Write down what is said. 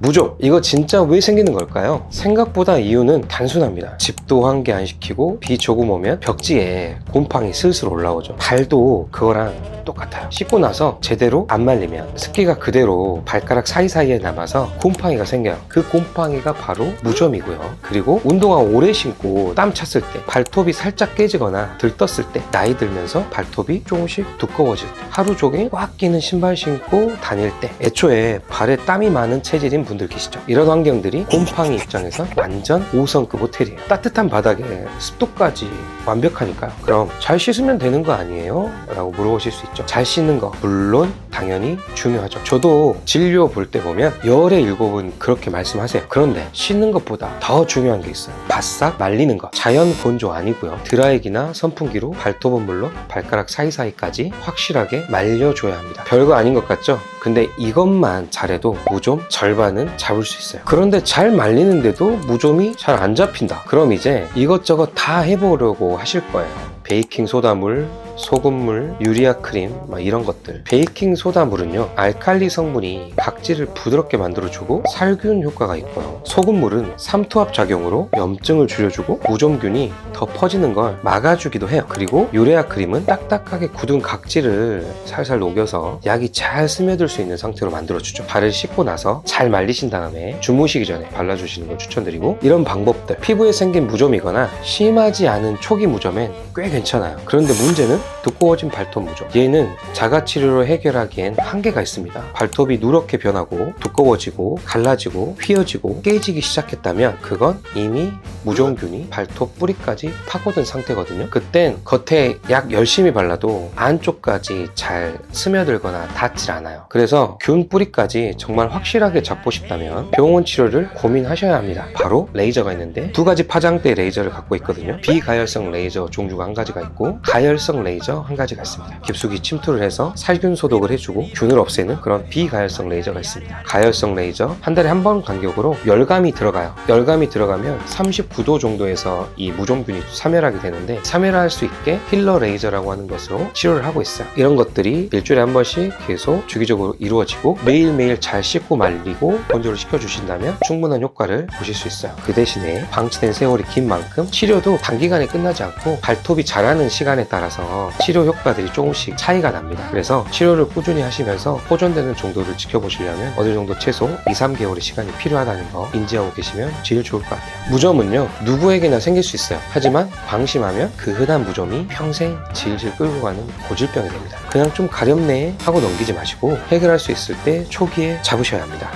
무좀, 이거 진짜 왜 생기는 걸까요? 생각보다 이유는 단순합니다. 집도 환기 안 시키고 비 조금 오면 벽지에 곰팡이 슬슬 올라오죠. 발도 그거랑 똑같아요. 씻고 나서 제대로 안 말리면 습기가 그대로 발가락 사이사이에 남아서 곰팡이가 생겨요. 그 곰팡이가 바로 무좀이고요. 그리고 운동화 오래 신고 땀 찼을 때, 발톱이 살짝 깨지거나 들떴을 때, 나이 들면서 발톱이 조금씩 두꺼워질 때, 하루 종일 꽉 끼는 신발 신고 다닐 때, 애초에 발에 땀이 많은 체질인 분들 계시죠. 이런 환경들이 곰팡이 입장에서 완전 5성급 호텔이에요. 따뜻한 바닥에 습도까지 완벽하니까요. 그럼 잘 씻으면 되는 거 아니에요? 라고 물어보실 수 있죠. 잘 씻는 거 물론 당연히 중요하죠. 저도 진료 볼 때 보면 열의 7은 그렇게 말씀하세요. 그런데 씻는 것보다 더 중요한 게 있어요. 바싹 말리는 거. 자연 건조 아니고요. 드라이기나 선풍기로 발톱은 물론 발가락 사이사이까지 확실하게 말려줘야 합니다. 별거 아닌 것 같죠? 근데 이것만 잘해도 무좀 절반은 잡을 수 있어요. 그런데 잘 말리는데도 무좀이 잘 안 잡힌다. 그럼 이제 이것저것 다 해보려고 하실 거예요. 베이킹 소다물, 소금물, 유리아 크림 이런 것들. 베이킹 소다물은요, 알칼리 성분이 각질을 부드럽게 만들어주고 살균 효과가 있고요. 소금물은 삼투압 작용으로 염증을 줄여주고 무좀균이 더 퍼지는 걸 막아주기도 해요. 그리고 유레아 크림은 딱딱하게 굳은 각질을 살살 녹여서 약이 잘 스며들 수 있는 상태로 만들어주죠. 발을 씻고 나서 잘 말리신 다음에 주무시기 전에 발라주시는 걸 추천드리고, 이런 방법들, 피부에 생긴 무좀이거나 심하지 않은 초기 무좀엔 꽤 괜찮아요. 그런데 문제는 두꺼워진 발톱 무좀. 얘는 자가치료로 해결하기엔 한계가 있습니다. 발톱이 누렇게 변하고 두꺼워지고 갈라지고 휘어지고 깨지기 시작했다면 그건 이미 무좀균이 발톱 뿌리까지 파고든 상태거든요. 그땐 겉에 약 열심히 발라도 안쪽까지 잘 스며들거나 닿질 않아요. 그래서 균 뿌리까지 정말 확실하게 잡고 싶다면 병원 치료를 고민하셔야 합니다. 바로 레이저가 있는데, 2가지 파장대 레이저를 갖고 있거든요. 비가열성 레이저 종류가 1가지가 있고 가열성 레이저 1가지가 있습니다. 깊숙이 침투를 해서 살균 소독을 해주고 균을 없애는 그런 비가열성 레이저가 있습니다. 가열성 레이저 한 달에 한 번 간격으로 열감이 들어가요. 열감이 들어가면 39도 정도에서 이 무좀균이 사멸하게 되는데, 사멸할 수 있게 힐러 레이저라고 하는 것으로 치료를 하고 있어요. 이런 것들이 일주일에 한 번씩 계속 주기적으로 이루어지고 매일매일 잘 씻고 말리고 건조를 시켜주신다면 충분한 효과를 보실 수 있어요. 그 대신에 방치된 세월이 긴 만큼 치료도 단기간에 끝나지 않고 발톱이 자라는 시간에 따라서 치료 효과들이 조금씩 차이가 납니다. 그래서 치료를 꾸준히 하시면서 호전되는 정도를 지켜보시려면 어느 정도 최소 2-3개월의 시간이 필요하다는 거 인지하고 계시면 제일 좋을 것 같아요. 무좀은요, 누구에게나 생길 수 있어요. 하지만 방심하면 그 흔한 무좀이 평생 질질 끌고 가는 고질병이 됩니다. 그냥 좀 가렵네 하고 넘기지 마시고 해결할 수 있을 때 초기에 잡으셔야 합니다.